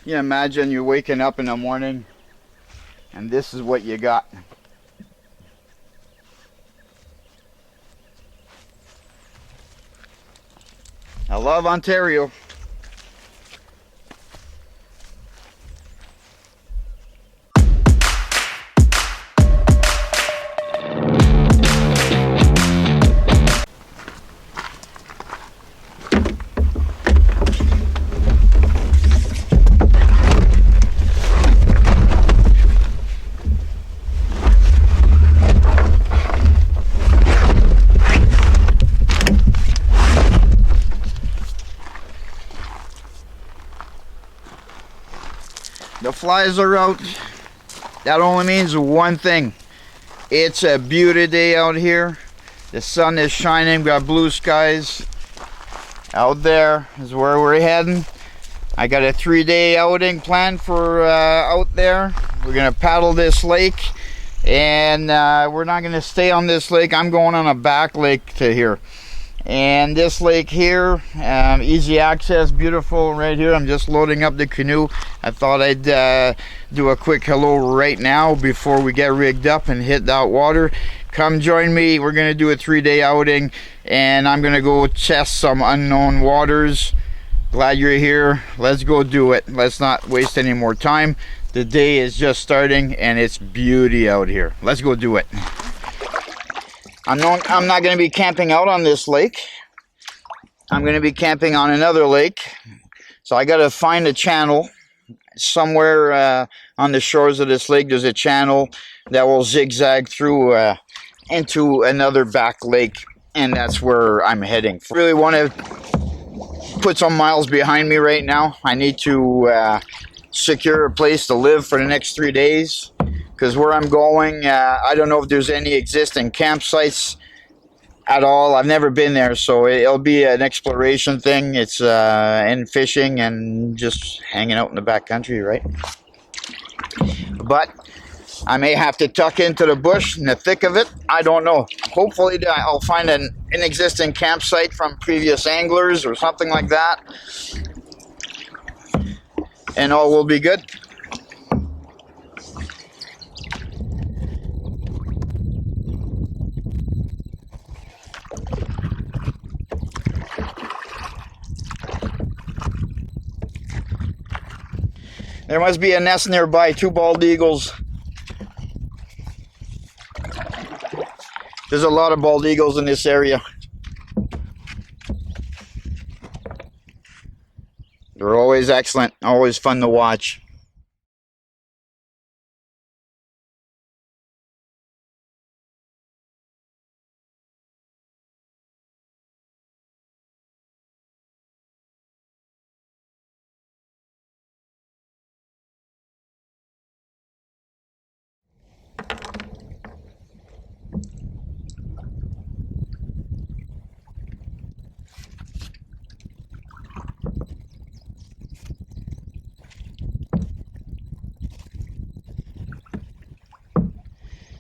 You imagine you're waking up in the morning and this is what you got. I love Ontario. The flies are out. That only means one thing. It's a beauty day out here. The sun is shining, got blue skies. Out there is where we're heading. I got a 3-day outing planned for out there. We're gonna paddle this lake, and we're not gonna stay on this lake. I'm going on a back lake to here. And this lake here, easy access, beautiful right here. I'm just loading up the canoe. I thought I'd do a quick hello right now before we get rigged up and hit that water. Come join me. We're gonna do a 3-day outing, and I'm gonna go test some unknown waters. Glad you're here. Let's go do it. Let's not waste any more time. The day is just starting and it's beauty out here. Let's go do it. I'm not going to be camping out on this lake. I'm going to be camping on another lake. So I got to find a channel somewhere on the shores of this lake. There's a channel that will zigzag through into another back lake, and that's where I'm heading. Really want to put some miles behind me right now. I need to secure a place to live for the next 3 days. Because where I'm going, I don't know if there's any existing campsites at all. I've never been there, so it'll be an exploration thing. It's and fishing and just hanging out in the backcountry, right? But I may have to tuck into the bush in the thick of it. I don't know. Hopefully I'll find an existing campsite from previous anglers or something like that. And all will be good. There must be a nest nearby, 2 bald eagles. There's a lot of bald eagles in this area. They're always excellent, always fun to watch.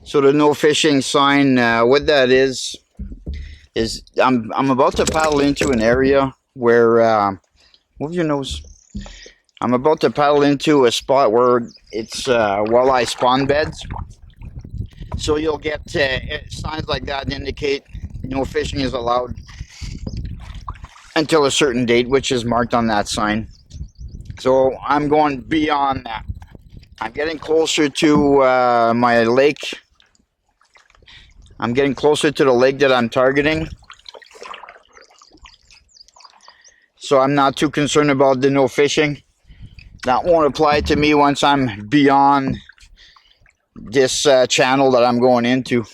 So the no fishing sign, what that is I'm about to paddle into an area where, move your nose. I'm about to paddle into a spot where it's walleye spawn beds. So you'll get signs like that indicate no fishing is allowed until a certain date, which is marked on that sign. So I'm going beyond that. I'm getting closer to my lake. I'm getting closer to the lake that I'm targeting. So I'm not too concerned about the no fishing. That won't apply to me once I'm beyond this channel that I'm going into.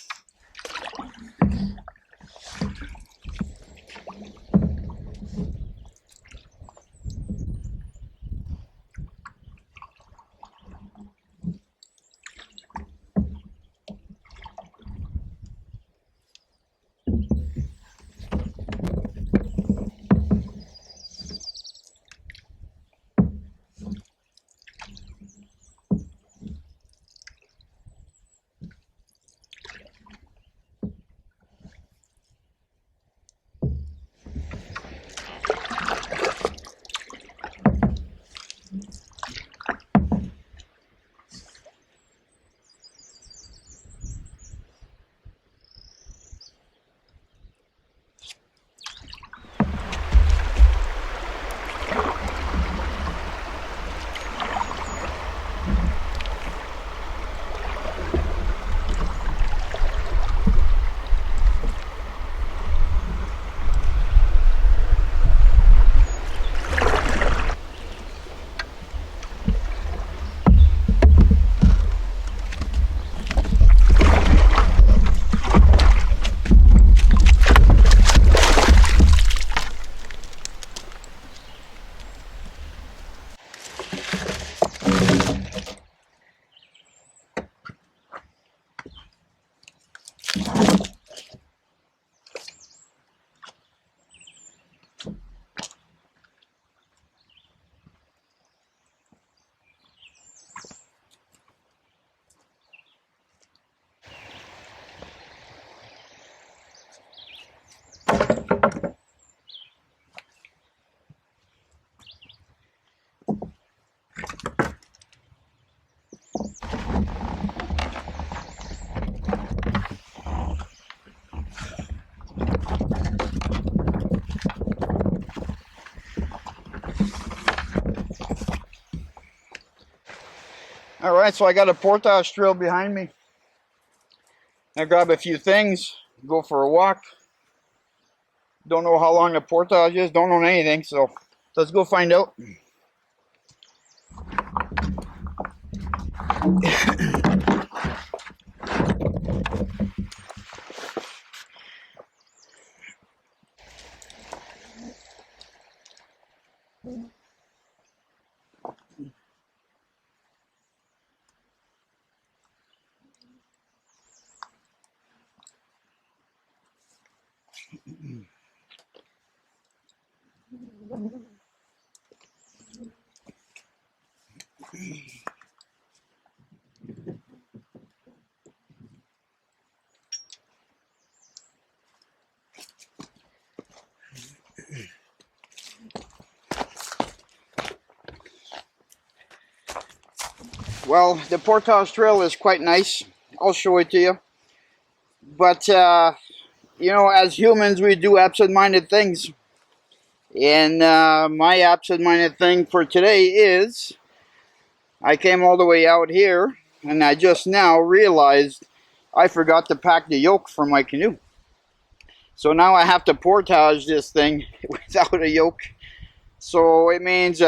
All right, so I got a portage trail behind me. I grab a few things, go for a walk. Don't know how long the portage is, don't know anything, so let's go find out. Well, the portage trail is quite nice. I'll show it to you. But, you know, as humans, we do absent-minded things. And my absent-minded thing for today is I came all the way out here, and I just now realized I forgot to pack the yoke for my canoe. So now I have to portage this thing without a yoke. So it means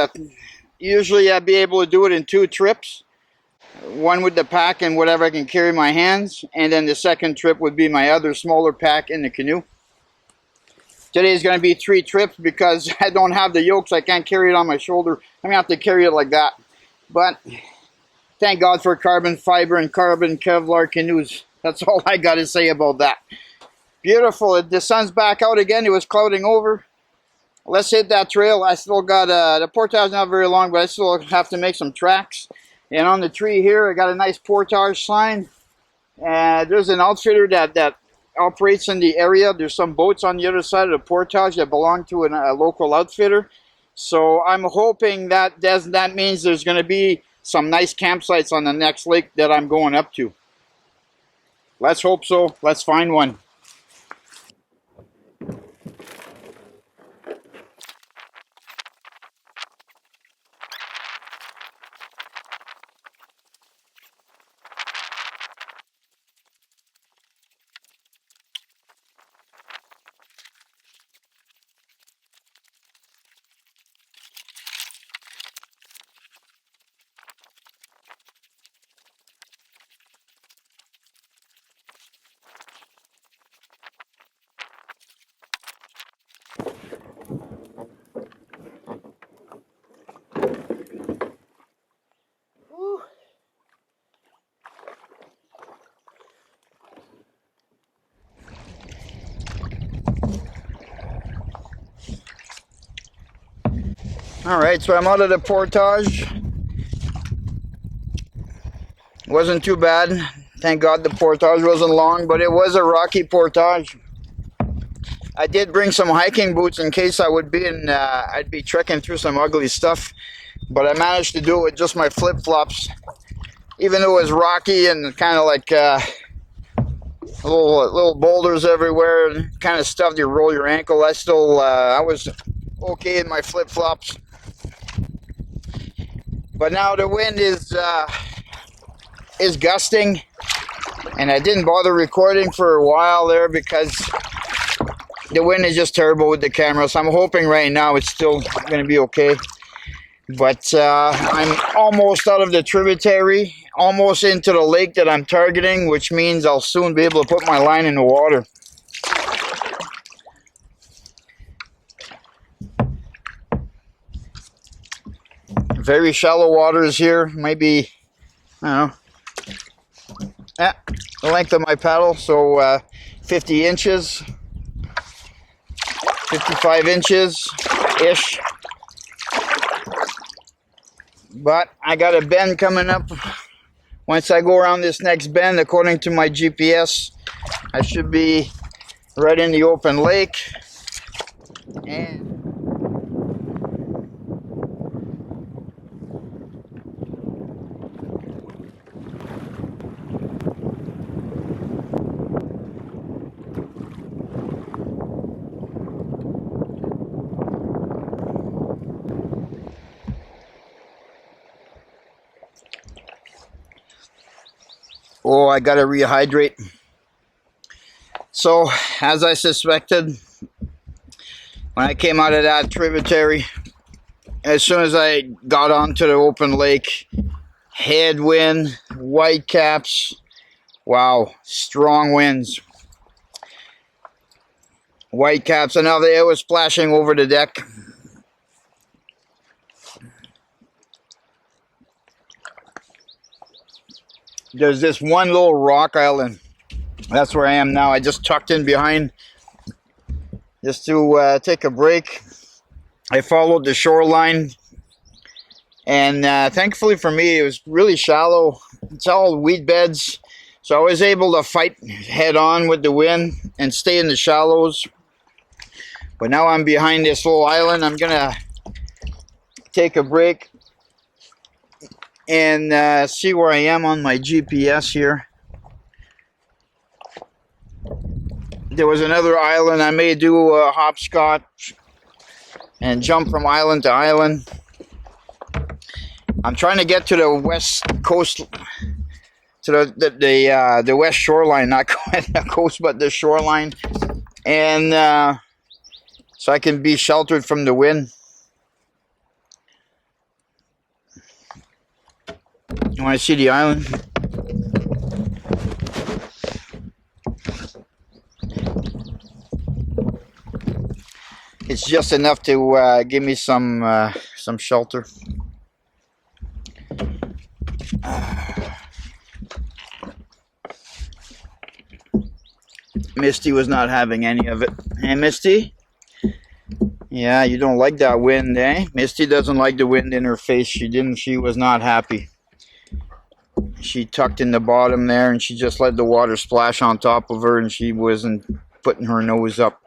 usually I'd be able to do it in 2 trips. One with the pack and whatever I can carry in my hands, and then the second trip would be my other smaller pack in the canoe. Today is going to be 3 trips because I don't have the yokes. I can't carry it on my shoulder. I'm going to have to carry it like that. But thank God for carbon fiber and carbon Kevlar canoes. That's all I got to say about that. Beautiful. The sun's back out again. It was clouding over. Let's hit that trail. I still got, the portage not very long, but I still have to make some tracks. And on the tree here, I got a nice portage sign. There's an outfitter that operates in the area. There's some boats on the other side of the portage that belong to a local outfitter. So I'm hoping that means there's going to be some nice campsites on the next lake that I'm going up to. Let's hope so. Let's find one. Alright, so I'm out of the portage. Wasn't too bad. Thank God the portage wasn't long, but it was a rocky portage. I did bring some hiking boots in case I would be I'd be trekking through some ugly stuff. But I managed to do it with just my flip-flops. Even though it was rocky and kind of like little boulders everywhere, and kind of stuff you roll your ankle, I was okay in my flip-flops. But now the wind is gusting, and I didn't bother recording for a while there because the wind is just terrible with the camera. So I'm hoping right now it's still going to be okay. But I'm almost out of the tributary, almost into the lake that I'm targeting, which means I'll soon be able to put my line in the water. Very shallow waters here, maybe, I don't know, the length of my paddle, so 50 inches, 55 inches-ish. But I got a bend coming up. Once I go around this next bend, according to my GPS, I should be right in the open lake. And Oh, I gotta rehydrate. So, as I suspected, when I came out of that tributary, as soon as I got onto the open lake, headwind, whitecaps, wow, strong winds. Whitecaps, and now it was splashing over the deck. There's this one little rock island. That's where I am now. I just tucked in behind just to take a break. I followed the shoreline, and thankfully for me, it was really shallow. It's all weed beds, so I was able to fight head on with the wind and stay in the shallows. But now I'm behind this little island. I'm gonna take a break and see where I am on my GPS here. There was another island. I may do a hopscotch and jump from island to island. I'm trying to get to the west coast, to the west shoreline, not quite the coast, but the shoreline, and so I can be sheltered from the wind. You want to see the island? It's just enough to give me some shelter. Misty was not having any of it. Hey, Misty? Yeah, you don't like that wind, eh? Misty doesn't like the wind in her face. She was not happy. She tucked in the bottom there, and she just let the water splash on top of her, and she wasn't putting her nose up.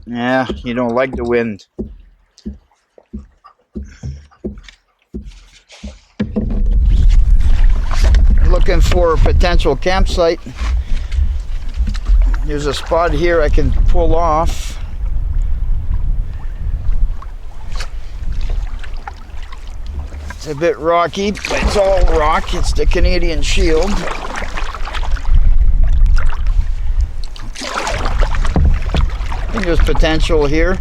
Yeah, you don't like the wind. Looking for a potential campsite. There's a spot here I can pull off. It's a bit rocky, but it's all rock. It's the Canadian Shield. I think there's potential here.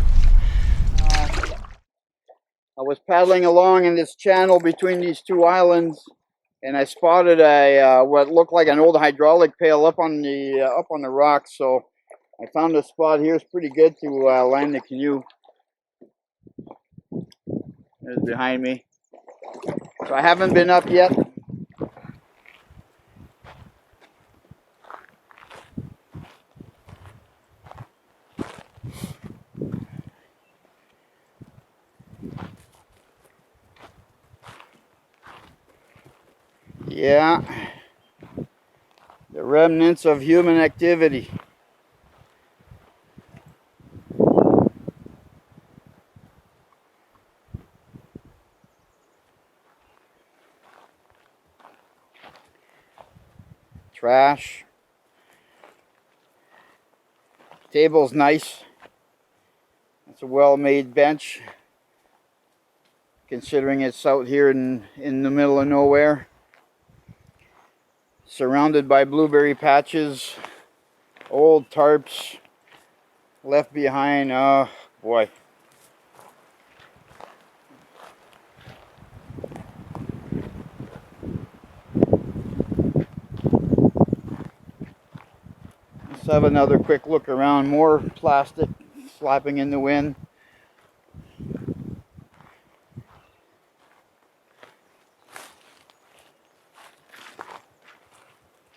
I was paddling along in this channel between these two islands, and I spotted a what looked like an old hydraulic pail up on the rocks. So I found a spot here. It's pretty good to land the canoe. There's behind me. So I haven't been up yet. Yeah, the remnants of human activity. Trash. Table's nice. It's a well-made bench, considering it's out here in the middle of nowhere. Surrounded by blueberry patches, old tarps left behind. Oh boy. Let's have another quick look around. More plastic flapping in the wind.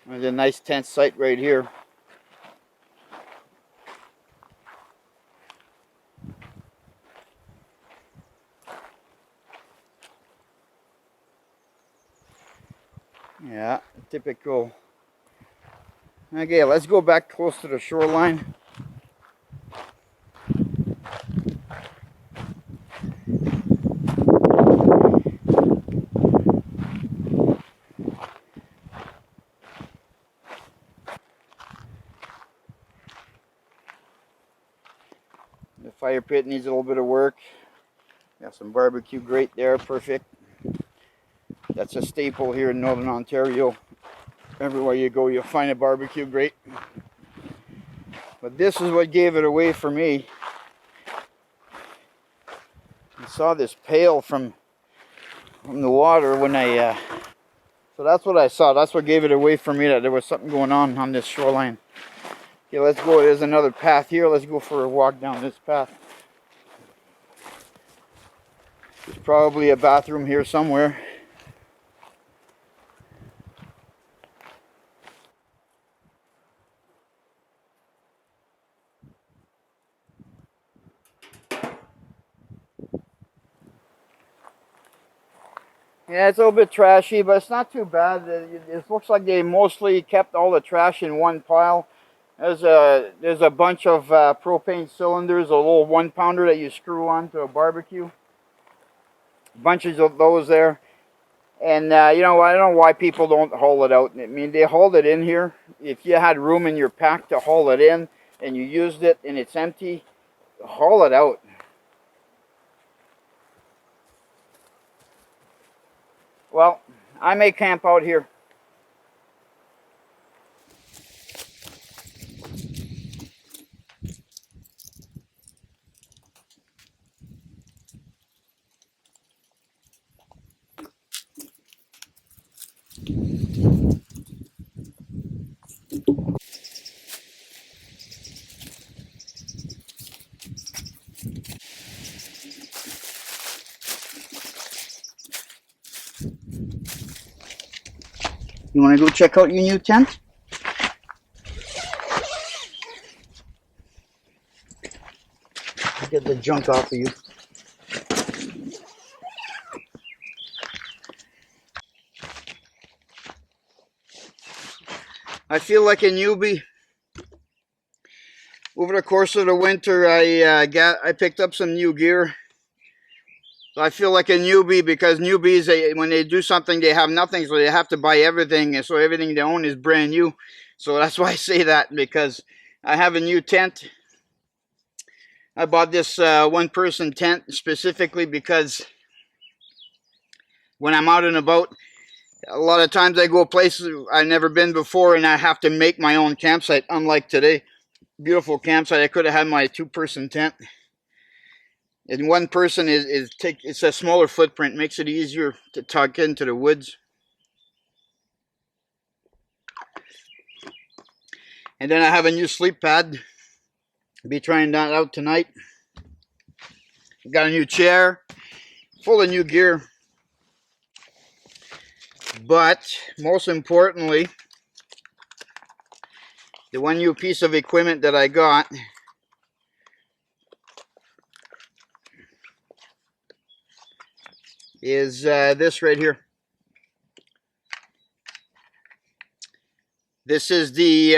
There's a nice tent site right here. Yeah, typical. Okay, let's go back close to the shoreline. The fire pit needs a little bit of work. Got some barbecue grate there, perfect. That's a staple here in Northern Ontario. Everywhere you go, you'll find a barbecue grate. But this is what gave it away for me. I saw this pail from the water when I... So that's what I saw. That's what gave it away for me, that there was something going on this shoreline. Okay, let's go. There's another path here. Let's go for a walk down this path. There's probably a bathroom here somewhere. Yeah, it's a little bit trashy, but it's not too bad. It looks like they mostly kept all the trash in one pile. There's a bunch of propane cylinders, a little 1-pounder that you screw onto a barbecue. Bunches of those there. And you know, I don't know why people don't haul it out. I mean, they hauled it in here. If you had room in your pack to haul it in and you used it and it's empty, haul it out. Well, I may camp out here. You want to go check out your new tent? Get the junk off of you. I feel like a newbie. Over the course of the winter, I picked up some new gear. I feel like a newbie because newbies, when they do something, they have nothing, so they have to buy everything, and so everything they own is brand new. So that's why I say that, because I have a new tent. I bought this one-person tent specifically because when I'm out and about, a lot of times I go places I've never been before, and I have to make my own campsite, unlike today. Beautiful campsite. I could have had my 2-person tent. And one person it's a smaller footprint, makes it easier to tuck into the woods. And then I have a new sleep pad. I'll be trying that out tonight. Got a new chair, full of new gear. But most importantly, the one new piece of equipment that I got is this right here. This is the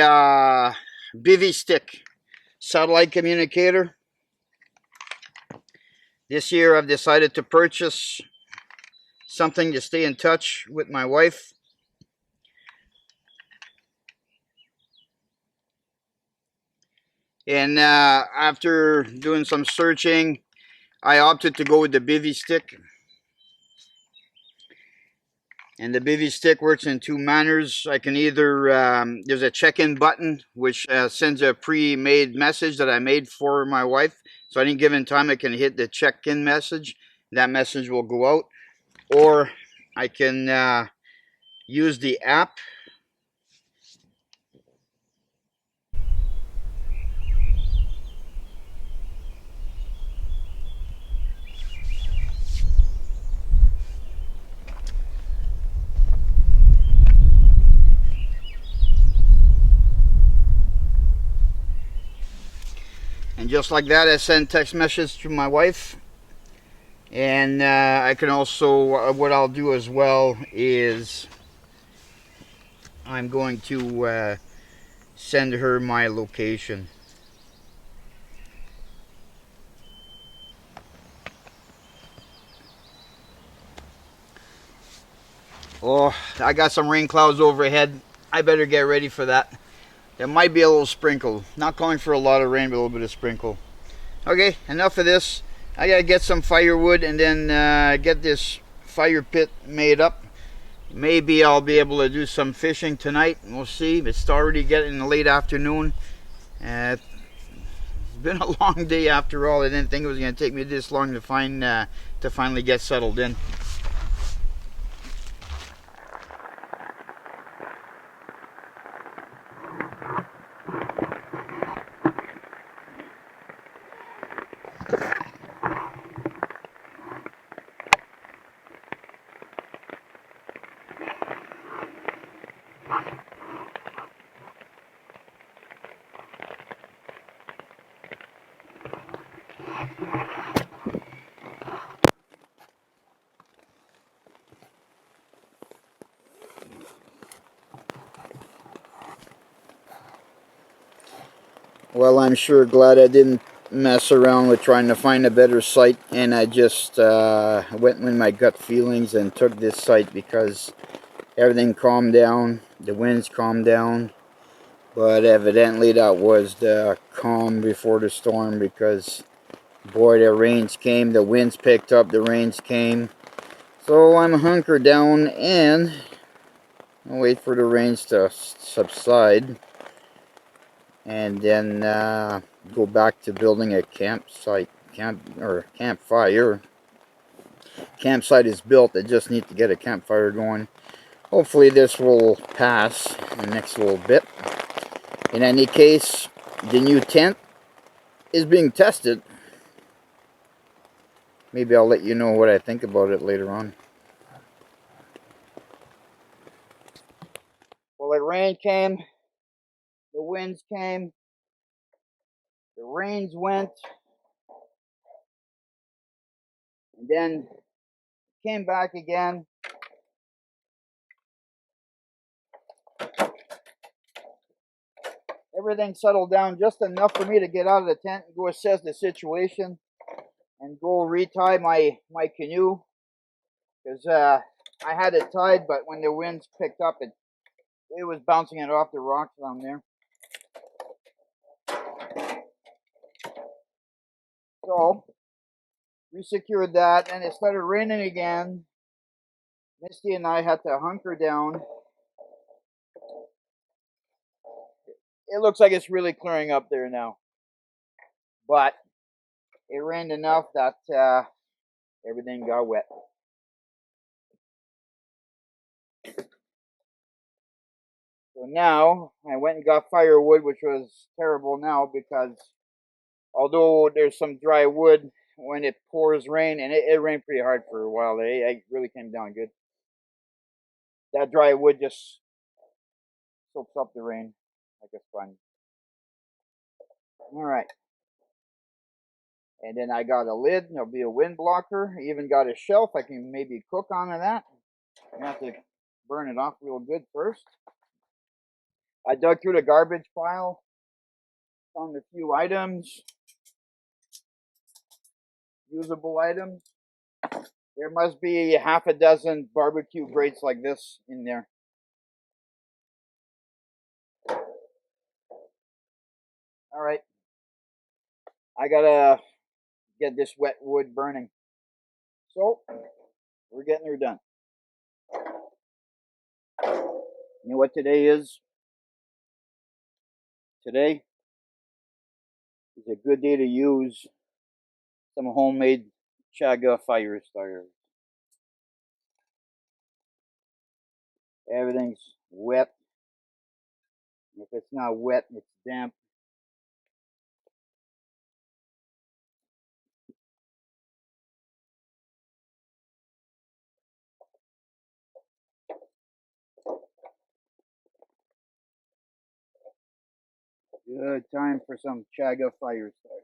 bivy stick satellite communicator. This year I've decided to purchase something to stay in touch with my wife. And after doing some searching, I opted to go with the bivy stick. And the bivy stick works in 2 manners. I can either, there's a check-in button, which sends a pre-made message that I made for my wife. So any given time I can hit the check-in message. That message will go out. Or I can use the app. And just like that, I send text message to my wife. And I can also, what I'll do as well is I'm going to send her my location. Oh, I got some rain clouds overhead. I better get ready for that. There might be a little sprinkle. Not calling for a lot of rain, but a little bit of sprinkle. Okay, enough of this. I gotta get some firewood and then get this fire pit made up. Maybe I'll be able to do some fishing tonight. We'll see. It's already getting late afternoon. It's been a long day after all. I didn't think it was going to take me this long to finally get settled in. Well, I'm sure glad I didn't mess around with trying to find a better site, and I just went with my gut feelings and took this site because everything calmed down, the winds calmed down, but evidently that was the calm before the storm, because boy, the rains came, the winds picked up, the rains came. So I'm hunkered down and I'll wait for the rains to subside, and then go back to building a campsite. Campfire. Campsite is built. I just need to get a campfire going. Hopefully this will pass in the next little bit. In any case, the new tent is being tested. Maybe I'll let you know what I think about it later on. Well, the rain came, the winds came, the rains went, and then came back again. Everything settled down just enough for me to get out of the tent and go assess the situation and go retie my canoe, because I had it tied, but when the winds picked up, it was bouncing it off the rocks down there. So we secured that, and it started raining again. Misty and I had to hunker down. It looks like it's really clearing up there now, but it rained enough that everything got wet. So now I went and got firewood, which was terrible now because although there's some dry wood, when it pours rain, and it rained pretty hard for a while, it really came down good. That dry wood just soaks up the rain like a sponge. All right. And then I got a lid. There'll be a wind blocker. Even got a shelf. I can maybe cook onto that. I have to burn it off real good first. I dug through the garbage pile. Found a few items. Usable items. There must be half a dozen barbecue grates like this in there. All right. I gotta get this wet wood burning. So, we're getting her done. You know what today is? Today is a good day to use some homemade chaga fire starters. Everything's wet. If it's not wet, it's damp. Good time for some chaga fire starters.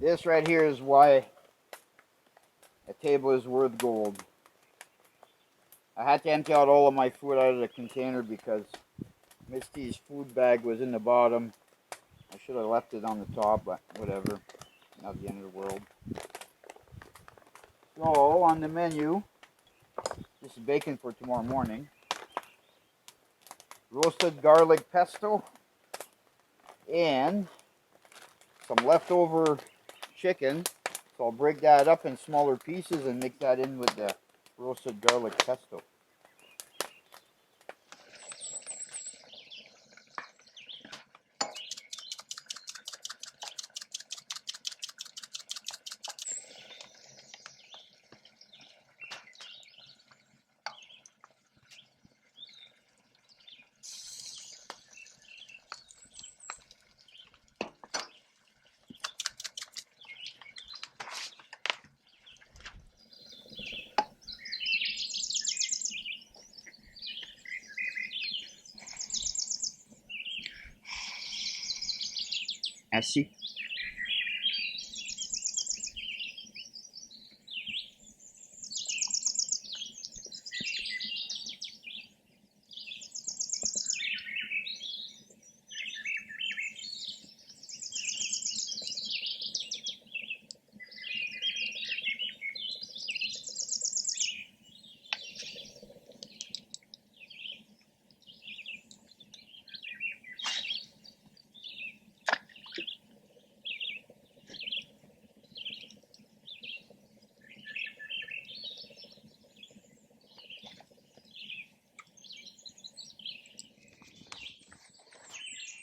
This right here is why a table is worth gold. I had to empty out all of my food out of the container because Misty's food bag was in the bottom. I should have left it on the top, but whatever. Not the end of the world. So, on the menu, this is bacon for tomorrow morning. Roasted garlic pesto. And some leftover chicken. So I'll break that up in smaller pieces and mix that in with the roasted garlic pesto. Ainsi.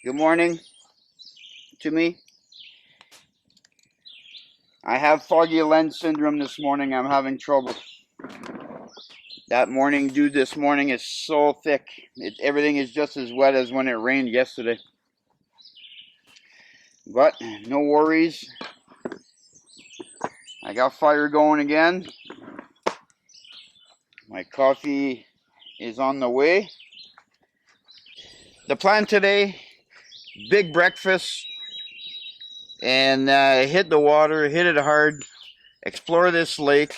Good morning to me. I have foggy lens syndrome this morning. I'm having trouble. That morning dew this morning is so thick. Everything is just as wet as when it rained yesterday. But no worries. I got fire going again. My coffee is on the way. The plan today, big breakfast, and hit the water, hit it hard, explore this lake,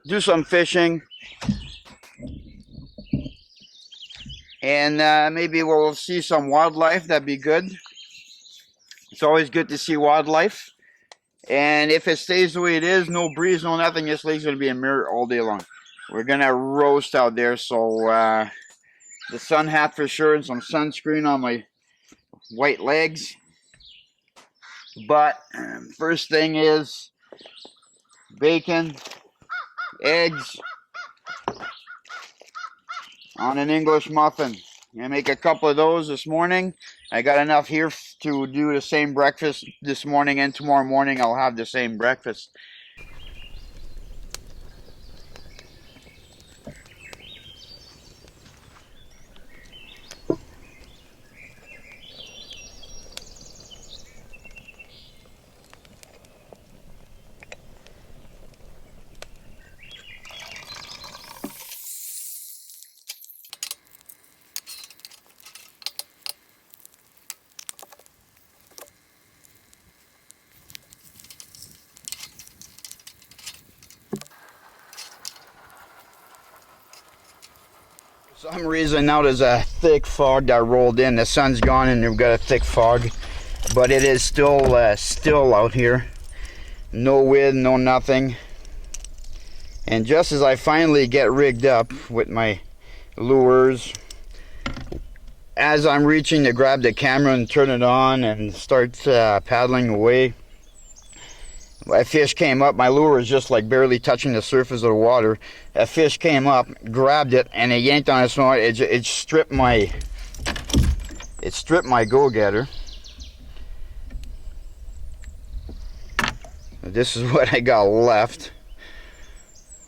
do some fishing, and maybe we'll see some wildlife. That'd be good. It's always good to see wildlife. And if it stays the way it is, no breeze, no nothing, this lake's going to be a mirror all day long. We're going to roast out there, so the sun hat for sure and some sunscreen on my white legs. But first thing is bacon, eggs on an English muffin. I'm going to make a couple of those this morning. I got enough here to do the same breakfast this morning, and tomorrow morning I'll have the same breakfast. For some reason now there's a thick fog that rolled in. The sun's gone and we've got a thick fog, but it is still still out here. No wind, no nothing. And just as I finally get rigged up with my lures, as I'm reaching to grab the camera and turn it on and start paddling away, a fish came up. My lure was just like barely touching the surface of the water. A fish came up, grabbed it, and it yanked on its snout. It stripped my go-getter. This is what I got left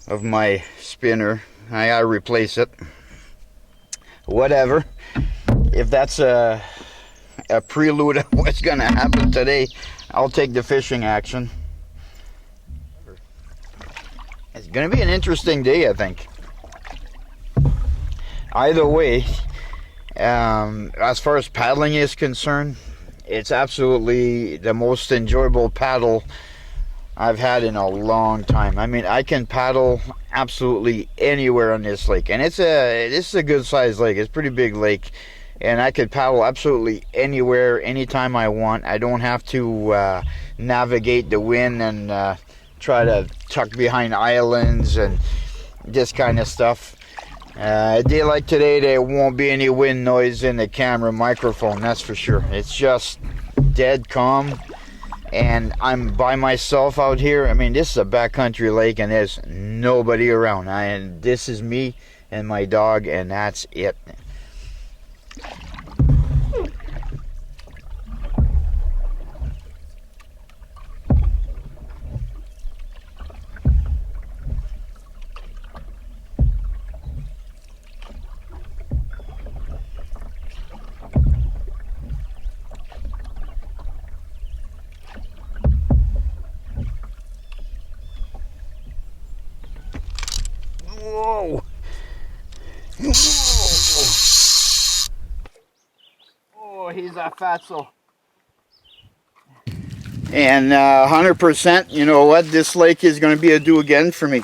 of my spinner. I gotta replace it. Whatever. If that's a prelude of what's gonna happen today, I'll take the fishing action. It's going to be an interesting day, I think. Either way, as far as paddling is concerned, it's absolutely the most enjoyable paddle I've had in a long time. I mean, I can paddle absolutely anywhere on this lake, and this is a good sized lake. It's a pretty big lake, and I could paddle absolutely anywhere, anytime I want. I don't have to navigate the wind and try to tuck behind islands and this kind of stuff. A day like today, there won't be any wind noise in the camera microphone, that's for sure. It's just dead calm, and I'm by myself out here. I mean, this is a backcountry lake, and there's nobody around. And this is me and my dog, and that's it. Whoa! Oh, he's a fatso. And 100%, you know what? This lake is going to be a do again for me.